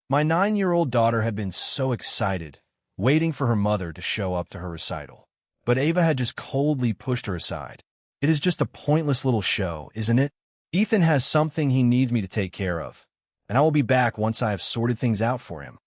My 9-year-old daughter had been so excited, waiting for her mother to show up to her recital. But Ava had just coldly pushed her aside. It is just a pointless little show, isn't it? Ethan has something he needs me to take care of, and I will be back once I have sorted things out for him.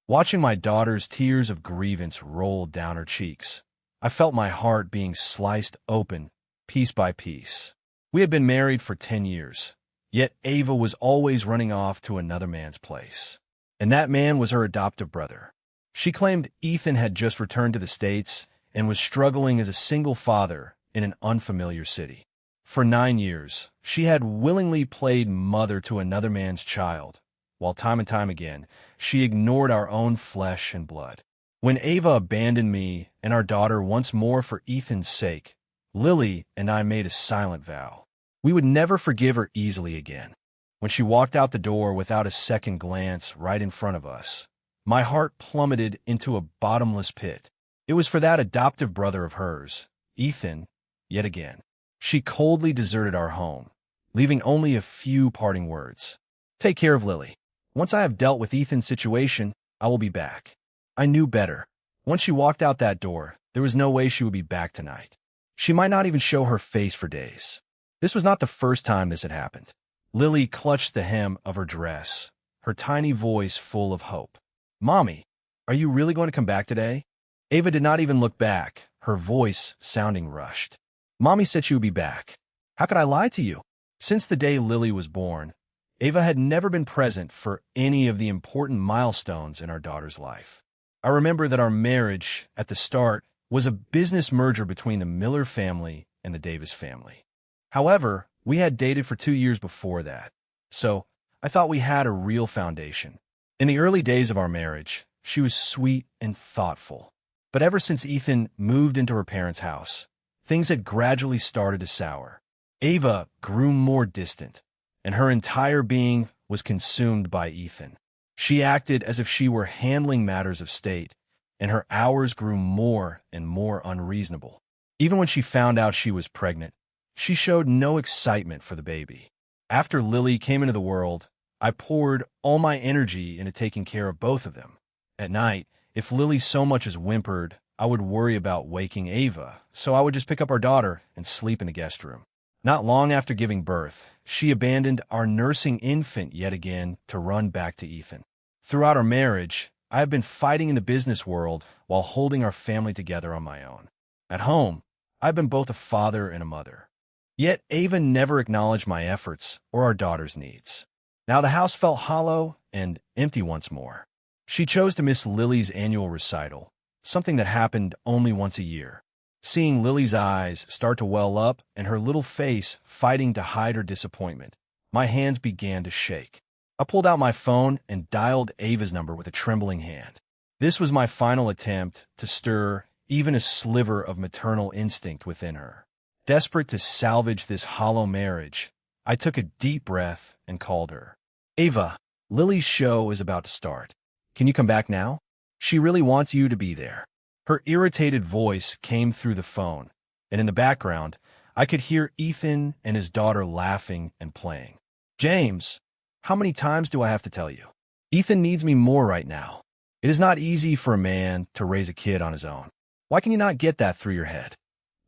Watching my daughter's tears of grievance roll down her cheeks, I felt my heart being sliced open, piece by piece. We had been married for 10 years, yet Ava was always running off to another man's place. And that man was her adoptive brother. She claimed Ethan had just returned to the States and was struggling as a single father in an unfamiliar city. For 9 years, she had willingly played mother to another man's child, while time and time again, she ignored our own flesh and blood. When Ava abandoned me and our daughter once more for Ethan's sake, Lily and I made a silent vow. We would never forgive her easily again. When she walked out the door without a second glance right in front of us, my heart plummeted into a bottomless pit. It was for that adoptive brother of hers, Ethan, yet again. She coldly deserted our home, leaving only a few parting words. Take care of Lily. Once I have dealt with Ethan's situation, I will be back. I knew better. Once she walked out that door, there was no way she would be back tonight. She might not even show her face for days. This was not the first time this had happened. Lily clutched the hem of her dress, her tiny voice full of hope. Mommy, are you really going to come back today? Ava did not even look back, her voice sounding rushed. Mommy said she would be back. How could I lie to you? Since the day Lily was born, Ava had never been present for any of the important milestones in our daughter's life. I remember that our marriage, at the start, was a business merger between the Miller family and the Davis family. However, we had dated for 2 years before that, so I thought we had a real foundation. In the early days of our marriage, she was sweet and thoughtful. But ever since Ethan moved into her parents' house, things had gradually started to sour. Ava grew more distant, and her entire being was consumed by Ethan. She acted as if she were handling matters of state, and her hours grew more and more unreasonable. Even when she found out she was pregnant, she showed no excitement for the baby. After Lily came into the world, I poured all my energy into taking care of both of them. At night, if Lily so much as whimpered, I would worry about waking Ava, so I would just pick up our daughter and sleep in the guest room. Not long after giving birth, she abandoned our nursing infant yet again to run back to Ethan. Throughout our marriage, I have been fighting in the business world while holding our family together on my own. At home, I've been both a father and a mother. Yet Ava never acknowledged my efforts or our daughter's needs. Now the house felt hollow and empty once more. She chose to miss Lily's annual recital, something that happened only once a year. Seeing Lily's eyes start to well up and her little face fighting to hide her disappointment, my hands began to shake. I pulled out my phone and dialed Ava's number with a trembling hand. This was my final attempt to stir even a sliver of maternal instinct within her. Desperate to salvage this hollow marriage, I took a deep breath and called her. Ava, Lily's show is about to start. Can you come back now? She really wants you to be there. Her irritated voice came through the phone, and in the background, I could hear Ethan and his daughter laughing and playing. James, how many times do I have to tell you? Ethan needs me more right now. It is not easy for a man to raise a kid on his own. Why can you not get that through your head?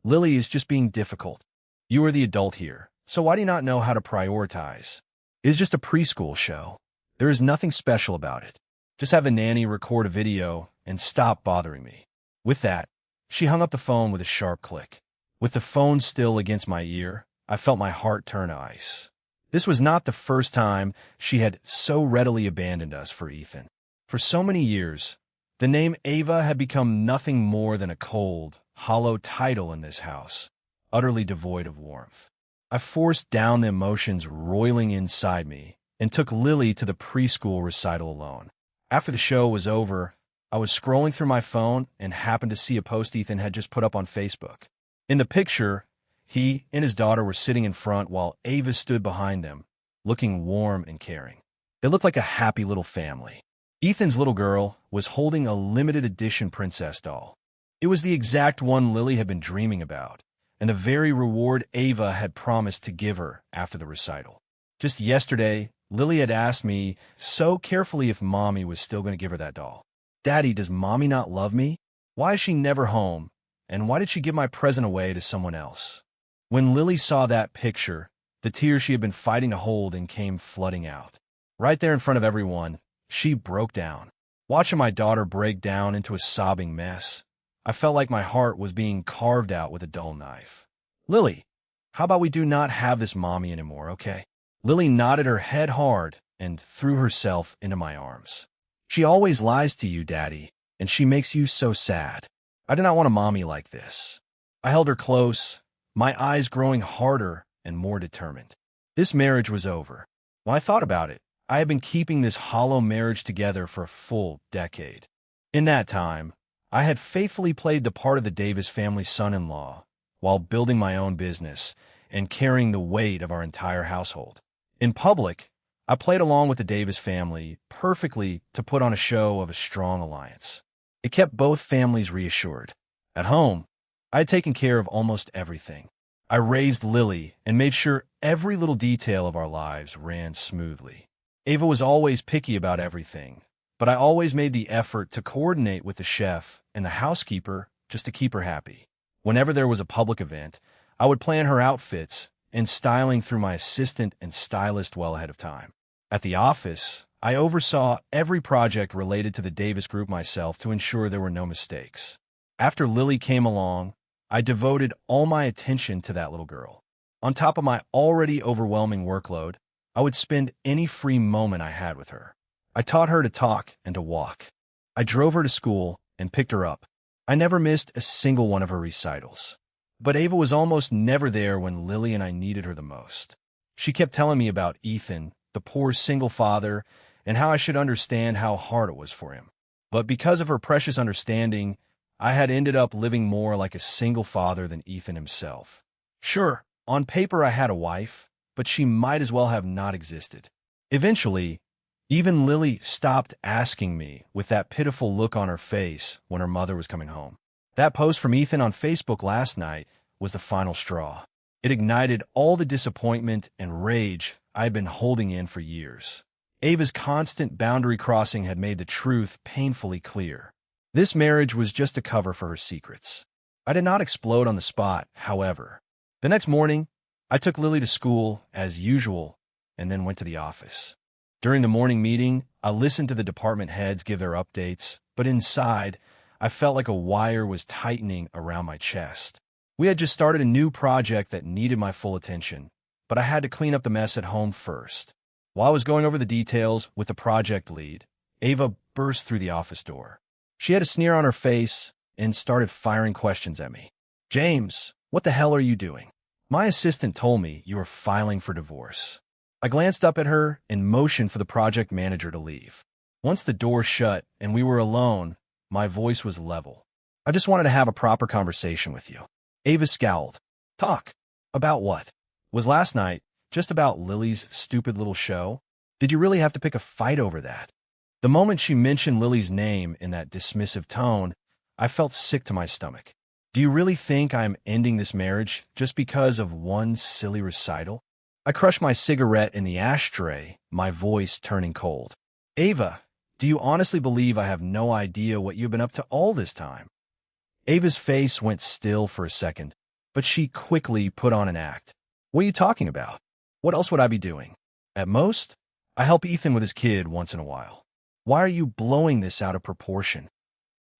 Lily is just being difficult. You are the adult here, so why do you not know how to prioritize? It is just a preschool show. There is nothing special about it. Just have a nanny record a video and stop bothering me. With that, she hung up the phone with a sharp click. With the phone still against my ear, I felt my heart turn to ice. This was not the first time she had so readily abandoned us for Ethan. For so many years, the name Ava had become nothing more than a cold, hollow title in this house, utterly devoid of warmth. I forced down the emotions roiling inside me and took Lily to the preschool recital alone. After the show was over, I was scrolling through my phone and happened to see a post Ethan had just put up on Facebook. In the picture, he and his daughter were sitting in front while Ava stood behind them, looking warm and caring. They looked like a happy little family. Ethan's little girl was holding a limited edition princess doll. It was the exact one Lily had been dreaming about, and the very reward Ava had promised to give her after the recital. Just yesterday, Lily had asked me so carefully if Mommy was still going to give her that doll. Daddy, does Mommy not love me? Why is she never home? And why did she give my present away to someone else? When Lily saw that picture, the tears she had been fighting to hold and came flooding out. Right there in front of everyone, she broke down. Watching my daughter break down into a sobbing mess, I felt like my heart was being carved out with a dull knife. Lily, how about we do not have this Mommy anymore, okay? Lily nodded her head hard and threw herself into my arms. She always lies to you, Daddy, and she makes you so sad. I do not want a Mommy like this. I held her close, my eyes growing harder and more determined. This marriage was over. When I thought about it, I had been keeping this hollow marriage together for a full decade. In that time, I had faithfully played the part of the Davis family's son-in-law while building my own business and carrying the weight of our entire household. In public, I played along with the Davis family perfectly to put on a show of a strong alliance. It kept both families reassured. At home, I had taken care of almost everything. I raised Lily and made sure every little detail of our lives ran smoothly. Ava was always picky about everything, but I always made the effort to coordinate with the chef and the housekeeper just to keep her happy. Whenever there was a public event, I would plan her outfits and styling through my assistant and stylist well ahead of time. At the office, I oversaw every project related to the Davis Group myself to ensure there were no mistakes. After Lily came along, I devoted all my attention to that little girl. On top of my already overwhelming workload, I would spend any free moment I had with her. I taught her to talk and to walk. I drove her to school and picked her up. I never missed a single one of her recitals. But Ava was almost never there when Lily and I needed her the most. She kept telling me about Ethan, the poor single father, and how I should understand how hard it was for him. But because of her precious understanding, I had ended up living more like a single father than Ethan himself. Sure, on paper I had a wife, but she might as well have not existed. Eventually, even Lily stopped asking me with that pitiful look on her face when her mother was coming home. That post from Ethan on Facebook last night was the final straw. It ignited all the disappointment and rage I had been holding in for years. Ava's constant boundary crossing had made the truth painfully clear. This marriage was just a cover for her secrets. I did not explode on the spot, however. The next morning, I took Lily to school, as usual, and then went to the office. During the morning meeting, I listened to the department heads give their updates, but inside, I felt like a wire was tightening around my chest. We had just started a new project that needed my full attention, but I had to clean up the mess at home first. While I was going over the details with the project lead, Ava burst through the office door. She had a sneer on her face and started firing questions at me. James, what the hell are you doing? My assistant told me you were filing for divorce. I glanced up at her and motioned for the project manager to leave. Once the door shut and we were alone, my voice was level. I just wanted to have a proper conversation with you. Ava scowled. Talk. About what? Was last night just about Lily's stupid little show? Did you really have to pick a fight over that? The moment she mentioned Lily's name in that dismissive tone, I felt sick to my stomach. Do you really think I am ending this marriage just because of one silly recital? I crushed my cigarette in the ashtray, my voice turning cold. Ava, do you honestly believe I have no idea what you've been up to all this time? Ava's face went still for a second, but she quickly put on an act. What are you talking about? What else would I be doing? At most, I help Ethan with his kid once in a while. Why are you blowing this out of proportion?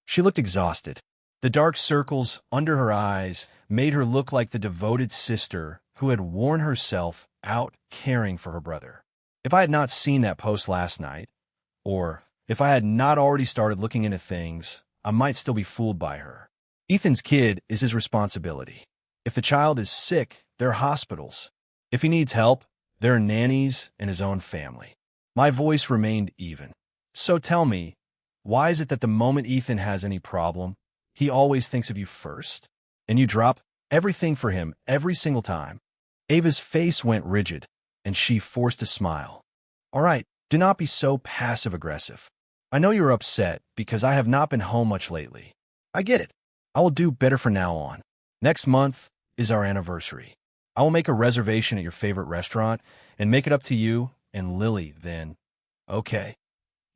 She looked exhausted. The dark circles under her eyes made her look like the devoted sister who had worn herself out caring for her brother. If I had not seen that post last night, or if I had not already started looking into things, I might still be fooled by her. Ethan's kid is his responsibility. If the child is sick, there are hospitals. If he needs help, there are nannies and his own family. My voice remained even. So tell me, why is it that the moment Ethan has any problem, he always thinks of you first, and you drop everything for him every single time? Ava's face went rigid, and she forced a smile. All right, do not be so passive-aggressive. I know you're upset because I have not been home much lately. I get it. I will do better from now on. Next month is our anniversary. I will make a reservation at your favorite restaurant and make it up to you and Lily then. Okay.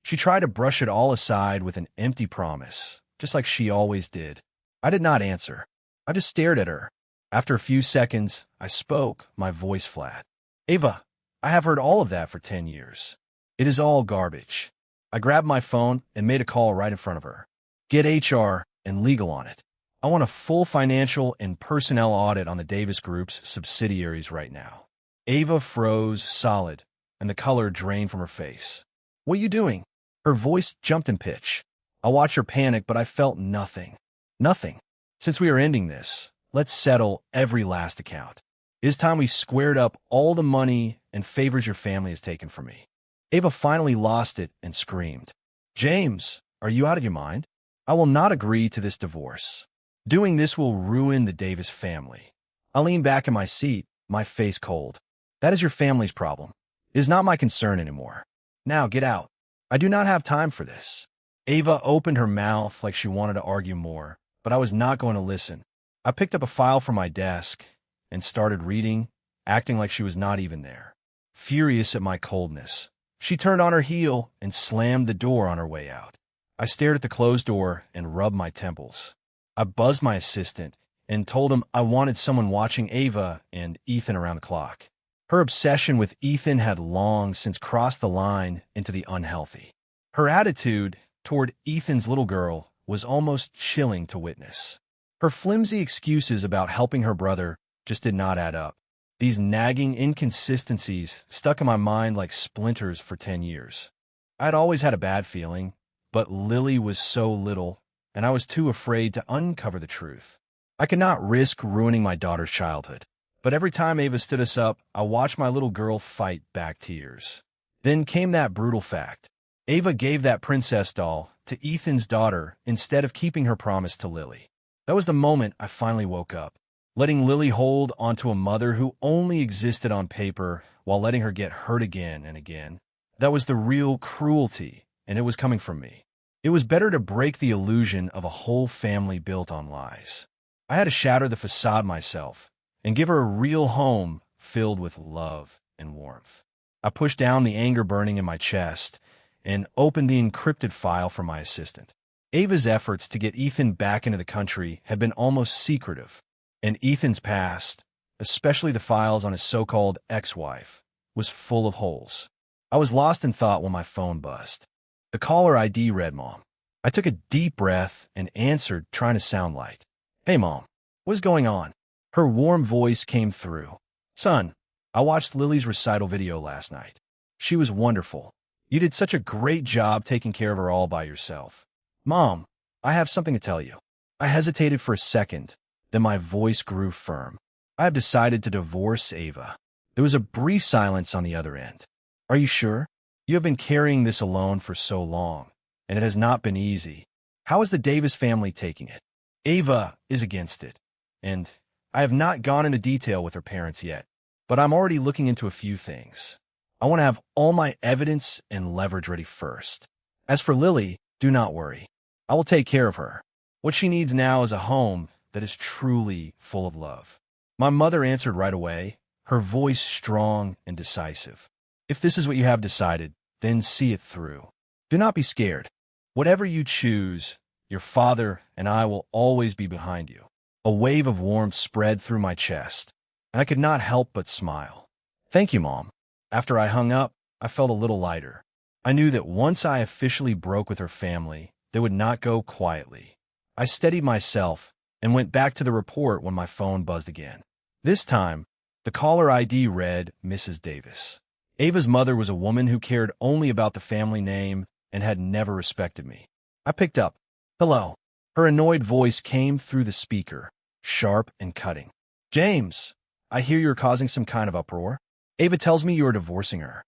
She tried to brush it all aside with an empty promise, just like she always did. I did not answer. I just stared at her. After a few seconds, I spoke, my voice flat. Ava, I have heard all of that for 10 years. It is all garbage. I grabbed my phone and made a call right in front of her. Get HR and legal on it. I want a full financial and personnel audit on the Davis Group's subsidiaries right now. Ava froze solid, and the color drained from her face. What are you doing? Her voice jumped in pitch. I watched her panic, but I felt nothing. Nothing. Since we are ending this, let's settle every last account. It is time we squared up all the money and favors your family has taken from me. Ava finally lost it and screamed. James, are you out of your mind? I will not agree to this divorce. Doing this will ruin the Davis family. I leaned back in my seat, my face cold. That is your family's problem. It is not my concern anymore. Now get out. I do not have time for this. Ava opened her mouth like she wanted to argue more, but I was not going to listen. I picked up a file from my desk and started reading, acting like she was not even there. Furious at my coldness, she turned on her heel and slammed the door on her way out. I stared at the closed door and rubbed my temples. I buzzed my assistant and told him I wanted someone watching Ava and Ethan around the clock. Her obsession with Ethan had long since crossed the line into the unhealthy. Her attitude toward Ethan's little girl was almost chilling to witness. Her flimsy excuses about helping her brother just did not add up. These nagging inconsistencies stuck in my mind like splinters for 10 years. I had always had a bad feeling, but Lily was so little, and I was too afraid to uncover the truth. I could not risk ruining my daughter's childhood. But every time Ava stood us up, I watched my little girl fight back tears. Then came that brutal fact. Ava gave that princess doll to Ethan's daughter instead of keeping her promise to Lily. That was the moment I finally woke up, letting Lily hold onto a mother who only existed on paper while letting her get hurt again and again. That was the real cruelty, and it was coming from me. It was better to break the illusion of a whole family built on lies. I had to shatter the facade myself and give her a real home filled with love and warmth. I pushed down the anger burning in my chest and opened the encrypted file from my assistant. Ava's efforts to get Ethan back into the country had been almost secretive, and Ethan's past, especially the files on his so-called ex-wife, was full of holes. I was lost in thought when my phone buzzed. The caller ID read Mom. I took a deep breath and answered, trying to sound light. Hey, Mom, what's going on? Her warm voice came through. Son, I watched Lily's recital video last night. She was wonderful. You did such a great job taking care of her all by yourself. Mom, I have something to tell you. I hesitated for a second, then my voice grew firm. I have decided to divorce Ava. There was a brief silence on the other end. Are you sure? You have been carrying this alone for so long, and it has not been easy. How is the Davis family taking it? Ava is against it, and I have not gone into detail with her parents yet, but I'm already looking into a few things. I want to have all my evidence and leverage ready first. As for Lily, do not worry. I will take care of her. What she needs now is a home that is truly full of love. My mother answered right away, her voice strong and decisive. If this is what you have decided, then see it through. Do not be scared. Whatever you choose, your father and I will always be behind you. A wave of warmth spread through my chest, and I could not help but smile. Thank you, Mom. After I hung up, I felt a little lighter. I knew that once I officially broke with her family, they would not go quietly. I steadied myself and went back to the report when my phone buzzed again. This time, the caller ID read Mrs. Davis. Ava's mother was a woman who cared only about the family name and had never respected me. I picked up. Hello. Her annoyed voice came through the speaker, sharp and cutting. James, I hear you're causing some kind of uproar. Ava tells me you are divorcing her.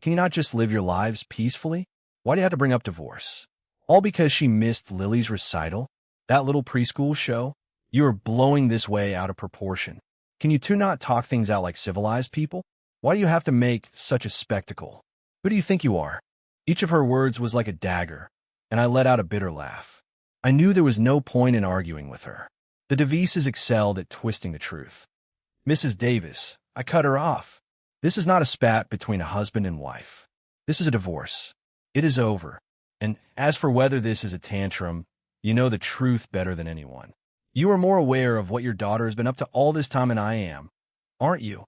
Can you not just live your lives peacefully? Why do you have to bring up divorce? All because she missed Lily's recital? That little preschool show? You are blowing this way out of proportion. Can you two not talk things out like civilized people? Why do you have to make such a spectacle? Who do you think you are? Each of her words was like a dagger, and I let out a bitter laugh. I knew there was no point in arguing with her. The Davises excelled at twisting the truth. Mrs. Davis, I cut her off. This is not a spat between a husband and wife. This is a divorce. It is over. And as for whether this is a tantrum, you know the truth better than anyone. You are more aware of what your daughter has been up to all this time than I am, aren't you?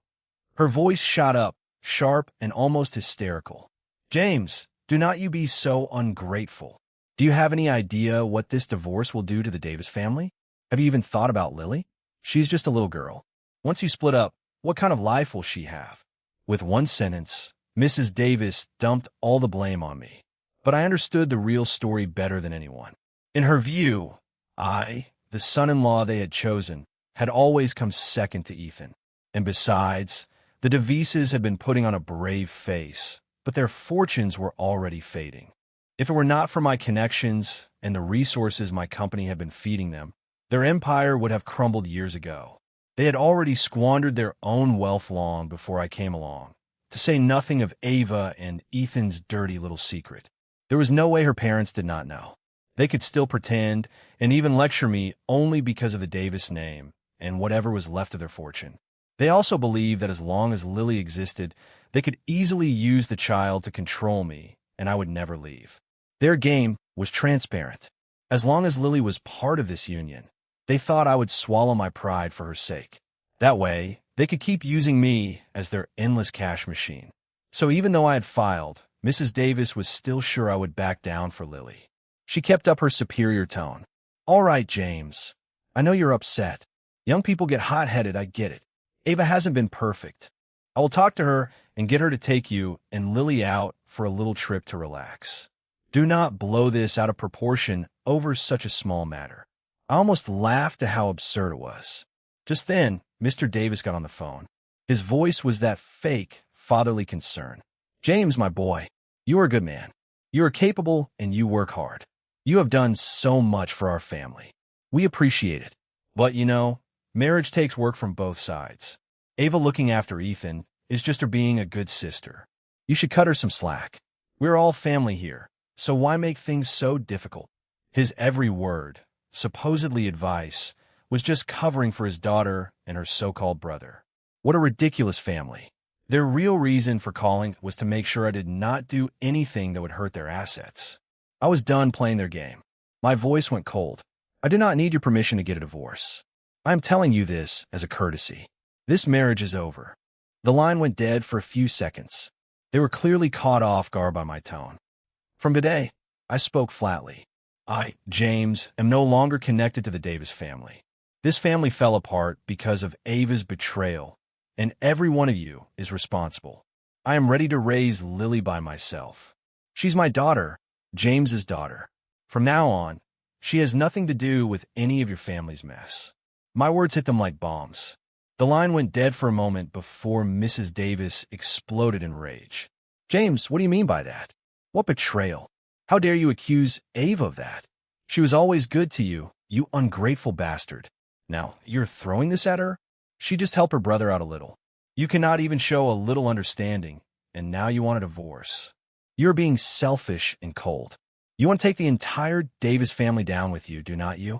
Her voice shot up, sharp and almost hysterical. James, do not you be so ungrateful. Do you have any idea what this divorce will do to the Davis family? Have you even thought about Lily? She's just a little girl. Once you split up, what kind of life will she have? With one sentence, Mrs. Davis dumped all the blame on me. But I understood the real story better than anyone. In her view, I, the son-in-law they had chosen, had always come second to Ethan. And besides, the Devises had been putting on a brave face, but their fortunes were already fading. If it were not for my connections and the resources my company had been feeding them, their empire would have crumbled years ago. They had already squandered their own wealth long before I came along, to say nothing of Ava and Ethan's dirty little secret. There was no way her parents did not know. They could still pretend and even lecture me only because of the Davis name and whatever was left of their fortune. They also believed that as long as Lily existed, they could easily use the child to control me, and I would never leave. Their game was transparent. As long as Lily was part of this union, they thought I would swallow my pride for her sake. That way, they could keep using me as their endless cash machine. So even though I had filed, Mrs. Davis was still sure I would back down for Lily. She kept up her superior tone. All right, James. I know you're upset. Young people get hot-headed, I get it. Ava hasn't been perfect. I will talk to her and get her to take you and Lily out for a little trip to relax. Do not blow this out of proportion over such a small matter. I almost laughed at how absurd it was. Just then, Mr. Davis got on the phone. His voice was that fake, fatherly concern. James, my boy, you are a good man. You are capable and you work hard. You have done so much for our family. We appreciate it. But, you know, marriage takes work from both sides. Ava looking after Ethan is just her being a good sister. You should cut her some slack. We're all family here, so why make things so difficult? His every word, supposedly advice, was just covering for his daughter and her so-called brother. What a ridiculous family. Their real reason for calling was to make sure I did not do anything that would hurt their assets. I was done playing their game. My voice went cold. I do not need your permission to get a divorce. I am telling you this as a courtesy. This marriage is over. The line went dead for a few seconds. They were clearly caught off guard by my tone. From today, I spoke flatly. I, James, am no longer connected to the Davis family. This family fell apart because of Ava's betrayal, and every one of you is responsible. I am ready to raise Lily by myself. She's my daughter, James's daughter. From now on, she has nothing to do with any of your family's mess. My words hit them like bombs. The line went dead for a moment before Mrs. Davis exploded in rage. James, what do you mean by that? What betrayal? How dare you accuse Ava of that? She was always good to you, you ungrateful bastard. Now, you're throwing this at her? She just helped her brother out a little. You cannot even show a little understanding, and now you want a divorce. You're being selfish and cold. You want to take the entire Davis family down with you, do not you?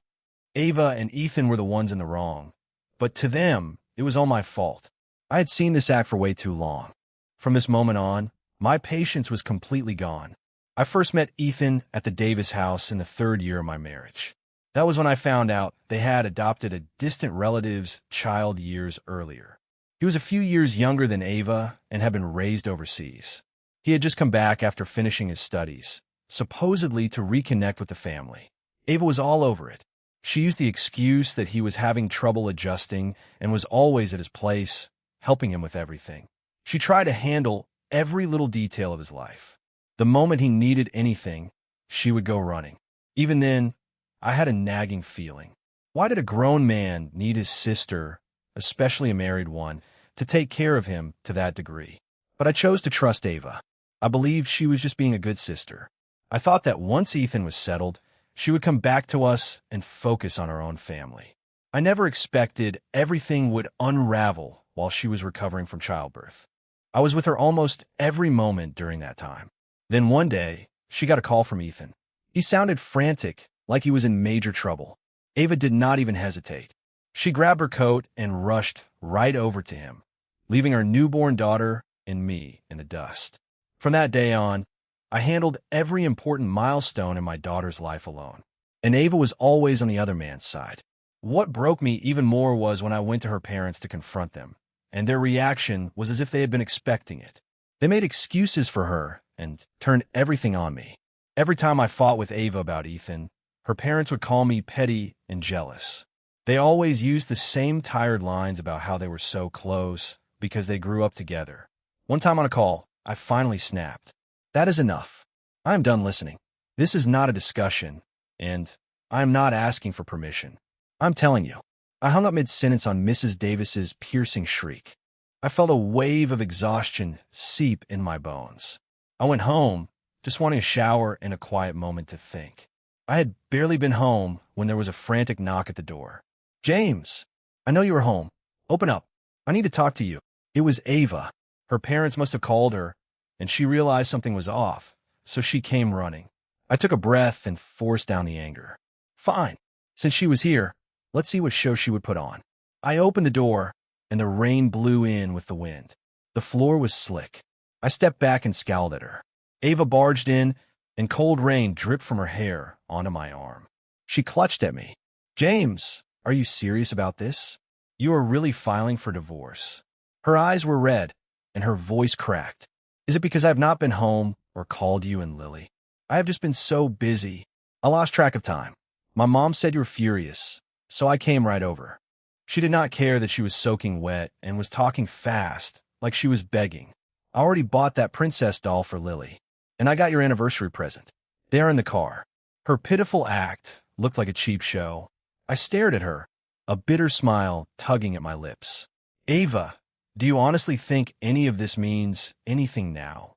Ava and Ethan were the ones in the wrong, but to them, it was all my fault. I had seen this act for way too long. From this moment on, my patience was completely gone. I first met Ethan at the Davis house in the 3rd year of my marriage. That was when I found out they had adopted a distant relative's child years earlier. He was a few years younger than Ava and had been raised overseas. He had just come back after finishing his studies, supposedly to reconnect with the family. Ava was all over it. She used the excuse that he was having trouble adjusting and was always at his place, helping him with everything. She tried to handle every little detail of his life. The moment he needed anything, she would go running. Even then, I had a nagging feeling. Why did a grown man need his sister, especially a married one, to take care of him to that degree? But I chose to trust Ava. I believed she was just being a good sister. I thought that once Ethan was settled, she would come back to us and focus on her own family. I never expected everything would unravel while she was recovering from childbirth. I was with her almost every moment during that time. Then one day, she got a call from Ethan. He sounded frantic, like he was in major trouble. Ava did not even hesitate. She grabbed her coat and rushed right over to him. leaving her newborn daughter and me in the dust. From that day on, I handled every important milestone in my daughter's life alone, and Ava was always on the other man's side. What broke me even more was when I went to her parents to confront them, and their reaction was as if they had been expecting it. They made excuses for her and turned everything on me. Every time I fought with Ava about Ethan, her parents would call me petty and jealous. They always used the same tired lines about how they were so close because they grew up together. One time on a call, I finally snapped. That is enough. I am done listening. This is not a discussion, and I am not asking for permission. I'm telling you. I hung up mid-sentence on Mrs. Davis's piercing shriek. I felt a wave of exhaustion seep in my bones. I went home, just wanting a shower and a quiet moment to think. I had barely been home when there was a frantic knock at the door. James, I know you are home. Open up. I need to talk to you. It was Ava. Her parents must have called her, and she realized something was off, so she came running. I took a breath and forced down the anger. Fine. Since she was here, let's see what show she would put on. I opened the door, and the rain blew in with the wind. The floor was slick. I stepped back and scowled at her. Ava barged in, and cold rain dripped from her hair onto my arm. She clutched at me. James, are you serious about this? You are really filing for divorce. Her eyes were red, and her voice cracked. Is it because I have not been home or called you and Lily? I have just been so busy. I lost track of time. My mom said you were furious, so I came right over. She did not care that she was soaking wet and was talking fast, like she was begging. I already bought that princess doll for Lily, and I got your anniversary present. They are in the car. Her pitiful act looked like a cheap show. I stared at her, a bitter smile tugging at my lips. Ava, do you honestly think any of this means anything now?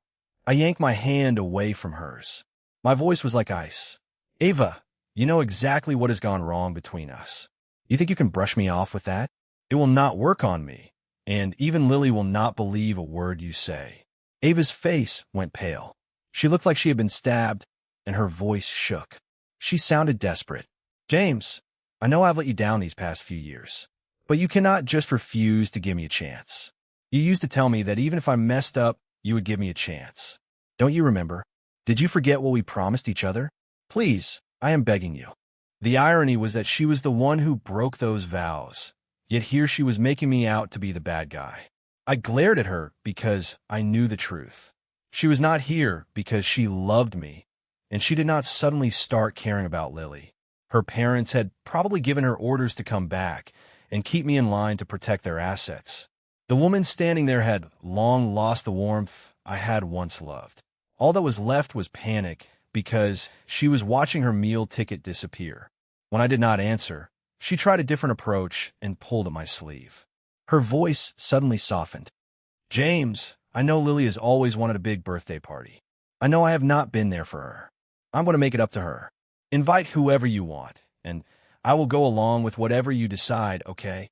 I yanked my hand away from hers. My voice was like ice. Ava, you know exactly what has gone wrong between us. You think you can brush me off with that? It will not work on me, and even Lily will not believe a word you say. Ava's face went pale. She looked like she had been stabbed, and her voice shook. She sounded desperate. James, I know I've let you down these past few years, but you cannot just refuse to give me a chance. You used to tell me that even if I messed up, you would give me a chance. Don't you remember? Did you forget what we promised each other? Please, I am begging you. The irony was that she was the one who broke those vows, yet here she was making me out to be the bad guy. I glared at her because I knew the truth. She was not here because she loved me, and she did not suddenly start caring about Lily. Her parents had probably given her orders to come back and keep me in line to protect their assets. The woman standing there had long lost the warmth I had once loved. All that was left was panic because she was watching her meal ticket disappear. When I did not answer, she tried a different approach and pulled at my sleeve. Her voice suddenly softened. James, I know Lily has always wanted a big birthday party. I know I have not been there for her. I'm going to make it up to her. Invite whoever you want, and I will go along with whatever you decide, okay?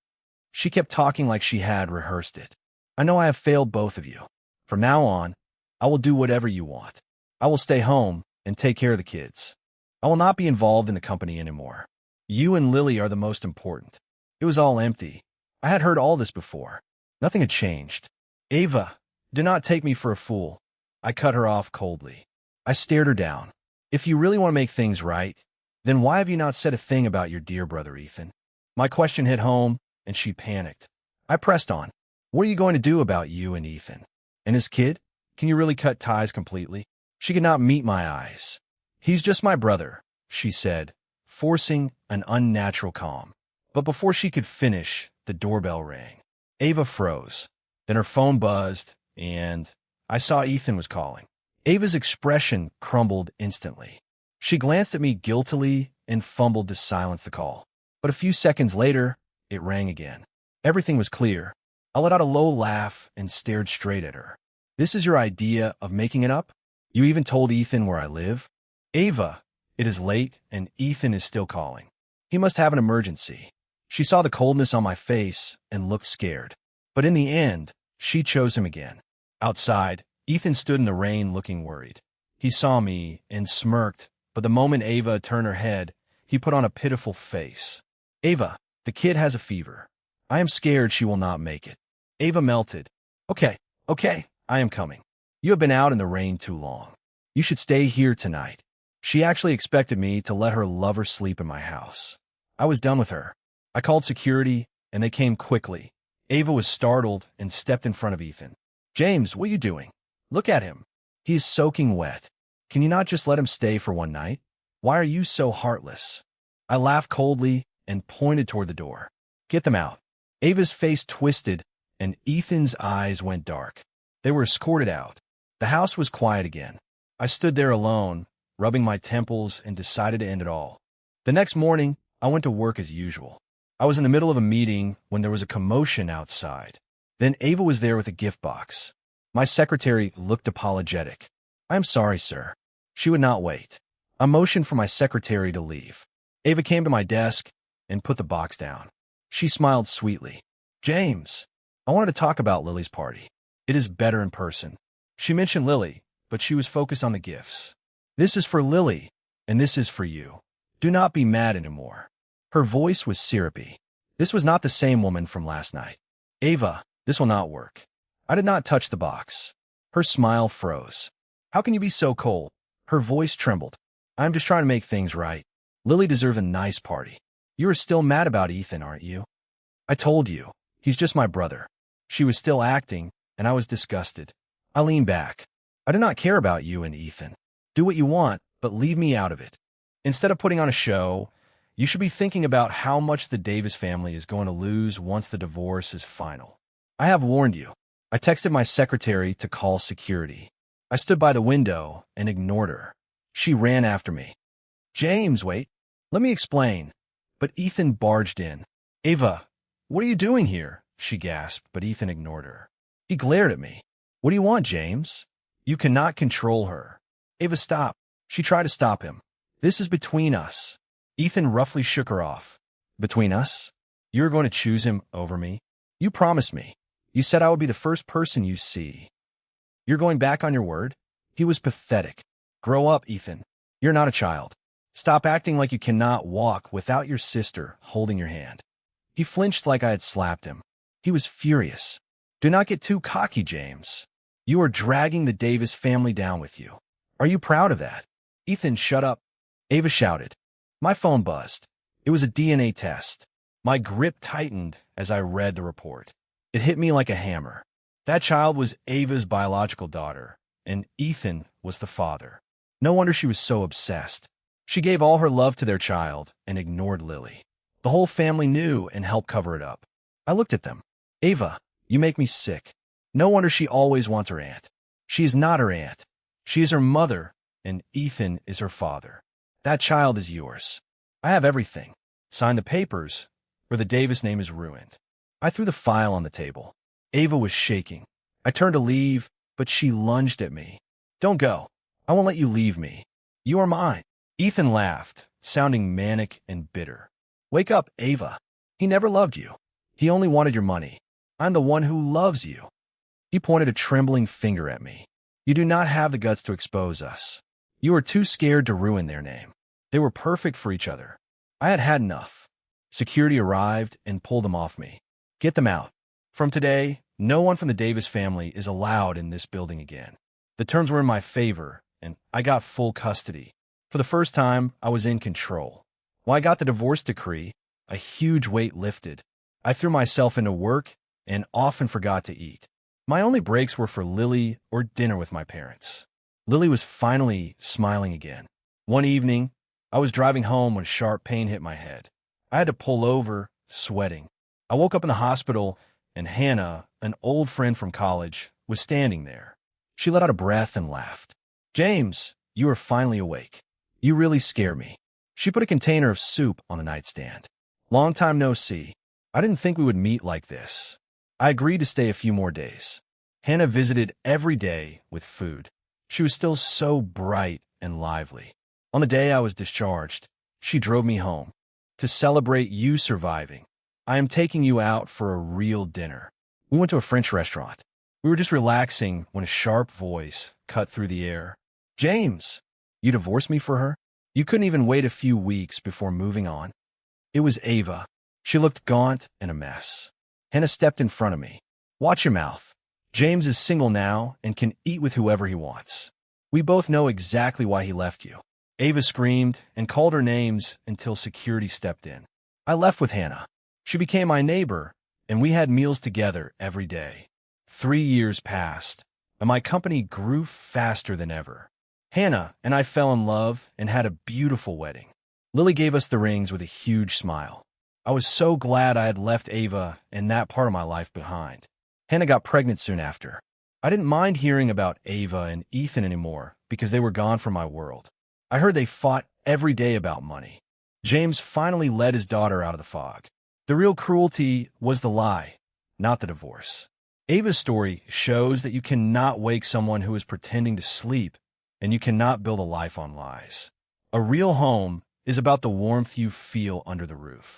She kept talking like she had rehearsed it. I know I have failed both of you. From now on, I will do whatever you want. I will stay home and take care of the kids. I will not be involved in the company anymore. You and Lily are the most important. It was all empty. I had heard all this before. Nothing had changed. Ava, do not take me for a fool. I cut her off coldly. I stared her down. If you really want to make things right, then why have you not said a thing about your dear brother Ethan? My question hit home, and she panicked. I pressed on. What are you going to do about you and Ethan? And his kid? Can you really cut ties completely? She could not meet my eyes. He's just my brother, she said, forcing an unnatural calm. But before she could finish, the doorbell rang. Ava froze. Then her phone buzzed, and I saw Ethan was calling. Ava's expression crumbled instantly. She glanced at me guiltily and fumbled to silence the call. But a few seconds later, it rang again. Everything was clear. I let out a low laugh and stared straight at her. This is your idea of making it up? You even told Ethan where I live? Ava, it is late and Ethan is still calling. He must have an emergency. She saw the coldness on my face and looked scared. But in the end, she chose him again. Outside, Ethan stood in the rain looking worried. He saw me and smirked, but the moment Ava turned her head, he put on a pitiful face. Ava, the kid has a fever. I am scared she will not make it. Ava melted. Okay, okay, I am coming. You have been out in the rain too long. You should stay here tonight. She actually expected me to let her lover sleep in my house. I was done with her. I called security, and they came quickly. Ava was startled and stepped in front of Ethan. James, what are you doing? Look at him. He is soaking wet. Can you not just let him stay for one night? Why are you so heartless? I laughed coldly and pointed toward the door. Get them out. Ava's face twisted, and Ethan's eyes went dark. They were escorted out. The house was quiet again. I stood there alone, rubbing my temples, and decided to end it all. The next morning, I went to work as usual. I was in the middle of a meeting when there was a commotion outside. Then Ava was there with a gift box. My secretary looked apologetic. I am sorry, sir. She would not wait. I motioned for my secretary to leave. Ava came to my desk and put the box down. She smiled sweetly. James, I wanted to talk about Lily's party. It is better in person. She mentioned Lily, but she was focused on the gifts. This is for Lily, and this is for you. Do not be mad anymore. Her voice was syrupy. This was not the same woman from last night. Ava, this will not work. I did not touch the box. Her smile froze. How can you be so cold? Her voice trembled. I'm just trying to make things right. Lily deserves a nice party. You are still mad about Ethan, aren't you? I told you. He's just my brother. She was still acting, and I was disgusted. I leaned back. I do not care about you and Ethan. Do what you want, but leave me out of it. Instead of putting on a show, you should be thinking about how much the Davis family is going to lose once the divorce is final. I have warned you. I texted my secretary to call security. I stood by the window and ignored her. She ran after me. James, wait. Let me explain. But Ethan barged in. Ava, what are you doing here? She gasped, but Ethan ignored her. He glared at me. What do you want, James? You cannot control her. Ava, stop. She tried to stop him. This is between us. Ethan roughly shook her off. Between us? You're going to choose him over me? You promised me. You said I would be the first person you see. You're going back on your word? He was pathetic. Grow up, Ethan. You're not a child. Stop acting like you cannot walk without your sister holding your hand. He flinched like I had slapped him. He was furious. Do not get too cocky, James. You are dragging the Davis family down with you. Are you proud of that? Ethan, shut up. Ava shouted. My phone buzzed. It was a DNA test. My grip tightened as I read the report. It hit me like a hammer. That child was Ava's biological daughter, and Ethan was the father. No wonder she was so obsessed. She gave all her love to their child and ignored Lily. The whole family knew and helped cover it up. I looked at them. Ava, you make me sick. No wonder she always wants her aunt. She is not her aunt. She is her mother, and Ethan is her father. That child is yours. I have everything. Sign the papers, or the Davis name is ruined. I threw the file on the table. Ava was shaking. I turned to leave, but she lunged at me. Don't go. I won't let you leave me. You are mine. Ethan laughed, sounding manic and bitter. Wake up, Ava. He never loved you. He only wanted your money. I'm the one who loves you. He pointed a trembling finger at me. You do not have the guts to expose us. You are too scared to ruin their name. They were perfect for each other. I had had enough. Security arrived and pulled them off me. Get them out. From today, no one from the Davis family is allowed in this building again. The terms were in my favor, and I got full custody. For the first time, I was in control. When I got the divorce decree, a huge weight lifted. I threw myself into work and often forgot to eat. My only breaks were for Lily or dinner with my parents. Lily was finally smiling again. One evening, I was driving home when sharp pain hit my head. I had to pull over, sweating. I woke up in the hospital, and Hannah, an old friend from college, was standing there. She let out a breath and laughed. James, you are finally awake. You really scare me. She put a container of soup on the nightstand. Long time no see. I didn't think we would meet like this. I agreed to stay a few more days. Hannah visited every day with food. She was still so bright and lively. On the day I was discharged, she drove me home. To celebrate you surviving, I am taking you out for a real dinner. We went to a French restaurant. We were just relaxing when a sharp voice cut through the air. James, you divorced me for her? You couldn't even wait a few weeks before moving on? It was Ava. She looked gaunt and a mess. Hannah stepped in front of me. Watch your mouth. James is single now and can eat with whoever he wants. We both know exactly why he left you. Ava screamed and called her names until security stepped in. I left with Hannah. She became my neighbor, and we had meals together every day. 3 years passed, and my company grew faster than ever. Hannah and I fell in love and had a beautiful wedding. Lily gave us the rings with a huge smile. I was so glad I had left Ava and that part of my life behind. Hannah got pregnant soon after. I didn't mind hearing about Ava and Ethan anymore because they were gone from my world. I heard they fought every day about money. James finally led his daughter out of the fog. The real cruelty was the lie, not the divorce. Ava's story shows that you cannot wake someone who is pretending to sleep, and you cannot build a life on lies. A real home is about the warmth you feel under the roof.